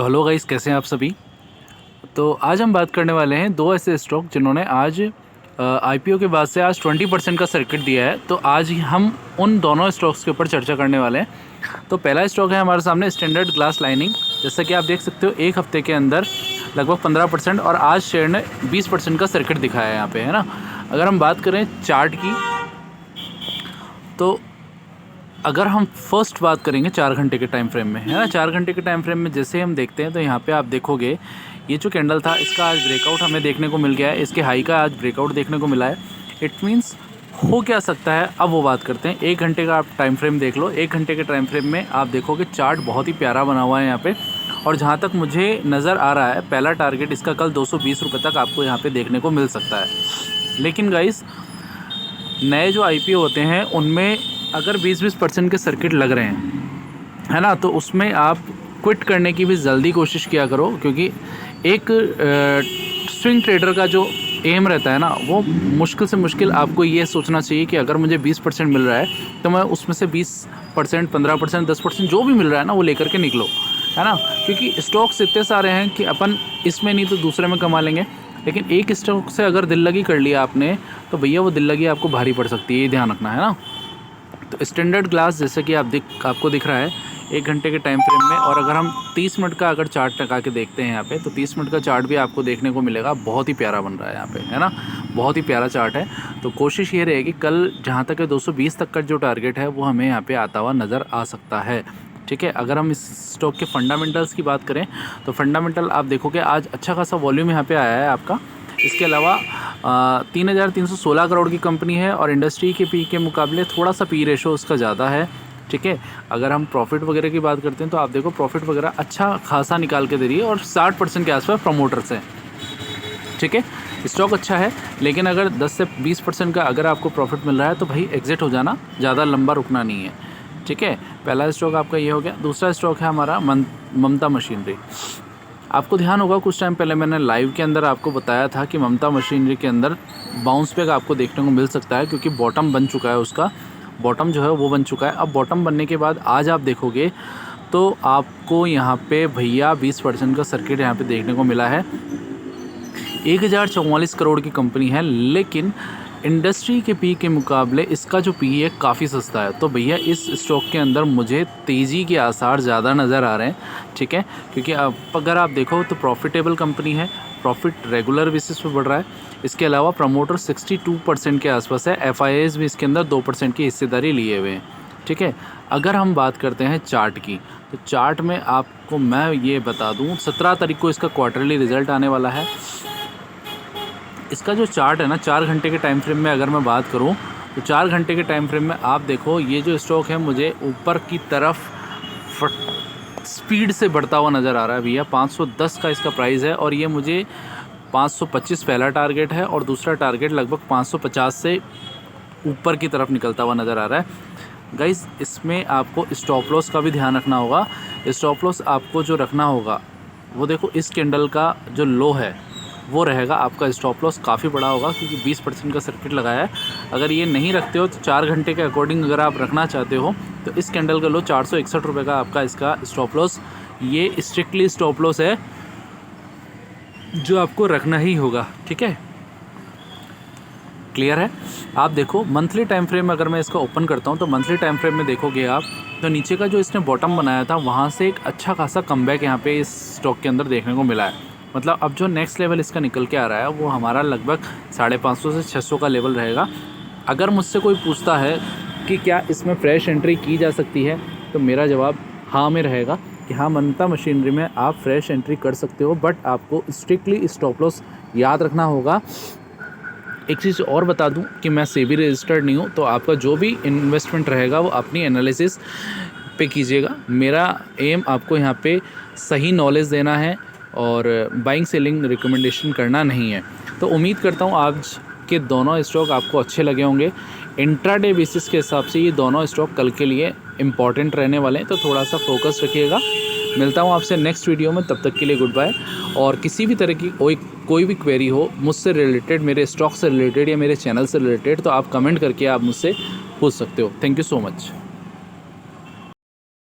तो hello guys, कैसे हैं आप सभी। तो आज हम बात करने वाले हैं दो ऐसे स्टॉक जिन्होंने आज आईपीओ के बाद से आज 20% का सर्किट दिया है। तो आज हम उन दोनों स्टॉक्स के ऊपर चर्चा करने वाले हैं। तो पहला स्टॉक है हमारे सामने स्टैंडर्ड ग्लास लाइनिंग। जैसा कि आप देख सकते हो एक हफ्ते के अंदर लगभग 15% और आज शेयर ने 20% का सर्किट दिखाया है यहाँ पे, है ना। अगर हम बात करें चार्ट की, तो अगर हम फर्स्ट बात करेंगे 4 घंटे के टाइम फ्रेम में, है ना। 4 घंटे के टाइम फ्रेम में जैसे हम देखते हैं तो यहाँ पे आप देखोगे ये जो कैंडल था इसका आज ब्रेकआउट हमें देखने को मिल गया है। इसके हाई का आज ब्रेकआउट देखने को मिला है। इट मीन्स हो क्या सकता है, अब वो बात करते हैं। 1 घंटे का आप टाइम फ्रेम देख लो। 1 घंटे के टाइम फ्रेम में आप देखोगे चार्ट बहुत ही प्यारा बना हुआ है यहाँ पे। और जहाँ तक मुझे नज़र आ रहा है पहला टारगेट इसका कल 220 रुपये तक आपको यहाँ पे देखने को मिल सकता है। लेकिन गाइस, नए जो आईपीओ होते हैं उनमें अगर 20% के सर्किट लग रहे हैं, है ना, तो उसमें आप क्विट करने की भी जल्दी कोशिश किया करो। क्योंकि एक स्विंग ट्रेडर का जो एम रहता है ना, वो मुश्किल से मुश्किल आपको ये सोचना चाहिए कि अगर मुझे 20% मिल रहा है तो मैं उसमें से 20%, 15%, 10% जो भी मिल रहा है ना वो लेकर के निकलो, है ना। क्योंकि स्टॉक्स इतने सारे हैं कि अपन इसमें नहीं तो दूसरे में कमा लेंगे। लेकिन एक स्टॉक से अगर दिल लगी कर लिया आपने तो भैया वो दिल लगी आपको भारी पड़ सकती है, ये ध्यान रखना, है ना। तो स्टैंडर्ड ग्लास जैसे कि आपको दिख रहा है 1 घंटे के टाइम फ्रेम में। और अगर हम 30 मिनट का अगर चार्ट लगा के देखते हैं यहाँ पे, तो 30 मिनट का चार्ट भी आपको देखने को मिलेगा। बहुत ही प्यारा बन रहा है यहाँ पे, है ना। बहुत ही प्यारा चार्ट है। तो कोशिश ये रहेगी कल जहाँ तक है 220 तक का जो टारगेट है वो हमें यहाँ पे आता हुआ नज़र आ सकता है, ठीक है। अगर हम इस स्टॉक के फंडामेंटल्स की बात करें तो फंडामेंटल आप देखोगे आज अच्छा खासा वॉल्यूम यहाँ पे आया है आपका। इसके अलावा 3,316 करोड़ की कंपनी है और इंडस्ट्री के पी के मुकाबले थोड़ा सा पी रेशो उसका ज़्यादा है, ठीक है। अगर हम प्रॉफिट वगैरह की बात करते हैं तो आप देखो प्रॉफिट वगैरह अच्छा खासा निकाल के दे रही है और 60% के आसपास प्रमोटर्स हैं, ठीक है। स्टॉक अच्छा है, लेकिन अगर 10 से 20% का अगर आपको प्रॉफिट मिल रहा है तो भाई एग्जिट हो जाना, ज़्यादा लंबा रुकना नहीं है, ठीक है। पहला स्टॉक आपका ये हो गया। दूसरा स्टॉक है हमारा ममता मशीनरी। आपको ध्यान होगा कुछ टाइम पहले मैंने लाइव के अंदर आपको बताया था कि ममता मशीनरी के अंदर बाउंस बैक आपको देखने को मिल सकता है, क्योंकि बॉटम बन चुका है, उसका बॉटम जो है वो बन चुका है। अब बॉटम बनने के बाद आज आप देखोगे तो आपको यहाँ पे भैया 20% का सर्किट यहाँ पे देखने को मिला है। 1044 करोड़ की कंपनी है, लेकिन इंडस्ट्री के पी के मुकाबले इसका जो पी है काफ़ी सस्ता है। तो भैया इस स्टॉक के अंदर मुझे तेज़ी के आसार ज़्यादा नज़र आ रहे हैं, ठीक है। क्योंकि अगर आप देखो तो प्रॉफिटेबल कंपनी है, प्रॉफिट रेगुलर बेसिस पे बढ़ रहा है। इसके अलावा प्रमोटर 62% के आसपास है। एफआईआईज भी इसके अंदर 2% की हिस्सेदारी लिए हुए हैं, ठीक है। अगर हम बात करते हैं चार्ट की, तो चार्ट में आपको मैं ये बता दूँ 17 तारीख को इसका क्वार्टरली रिजल्ट आने वाला है। इसका जो चार्ट है ना 4 घंटे के टाइम फ्रेम में अगर मैं बात करूं तो 4 घंटे के टाइम फ्रेम में आप देखो ये जो स्टॉक है मुझे ऊपर की तरफ स्पीड से बढ़ता हुआ नज़र आ रहा है भैया। 510 का इसका प्राइस है और ये मुझे 525 पहला टारगेट है और दूसरा टारगेट लगभग 550 से ऊपर की तरफ निकलता हुआ नज़र आ रहा है। गाइस, इसमें आपको स्टॉप लॉस का भी ध्यान रखना होगा। स्टॉप लॉस आपको जो रखना होगा वो देखो इस कैंडल का जो लो है वो रहेगा। आपका स्टॉप लॉस काफ़ी बड़ा होगा क्योंकि 20% का सर्किट लगाया है। अगर ये नहीं रखते हो तो 4 घंटे के अकॉर्डिंग अगर आप रखना चाहते हो तो इस कैंडल का लो 461 रुपये का आपका इसका स्टॉप लॉस, ये स्ट्रिक्टली स्टॉप लॉस है जो आपको रखना ही होगा, ठीक है। क्लियर है। आप देखो मंथली टाइम फ्रेम में अगर मैं इसका ओपन करता हूँ तो मंथली टाइम फ्रेम में देखोगे आप तो नीचे का जो इसने बॉटम बनाया था वहाँ से एक अच्छा खासा कमबैक यहाँ पे इस स्टॉक के अंदर देखने को मिला है। मतलब अब जो नेक्स्ट लेवल इसका निकल के आ रहा है वो हमारा लगभग 550 से 600 का लेवल रहेगा। अगर मुझसे कोई पूछता है कि क्या इसमें फ्रेश एंट्री की जा सकती है तो मेरा जवाब हाँ में रहेगा कि हाँ, ममता मशीनरी में आप फ्रेश एंट्री कर सकते हो, बट आपको स्ट्रिक्टली स्टॉप लॉस याद रखना होगा। एक चीज़ और बता दूं कि मैं सेबी रजिस्टर्ड नहीं हूं, तो आपका जो भी इन्वेस्टमेंट रहेगा वो अपनी एनालिसिस पे कीजिएगा। मेरा एम आपको यहाँ पे सही नॉलेज देना है और बाइंग सेलिंग रिकमेंडेशन करना नहीं है। तो उम्मीद करता हूँ आज के दोनों स्टॉक आपको अच्छे लगे होंगे। इंट्राडे बेसिस के हिसाब से ये दोनों स्टॉक कल के लिए इम्पॉर्टेंट रहने वाले हैं, तो थोड़ा सा फोकस रखिएगा। मिलता हूँ आपसे नेक्स्ट वीडियो में, तब तक के लिए गुड बाय। और किसी भी तरह की कोई भी क्वेरी हो मुझसे रिलेटेड, मेरे स्टॉक से रिलेटेड या मेरे चैनल से रिलेटेड, तो आप कमेंट करके आप मुझसे पूछ सकते हो। Thank you so much.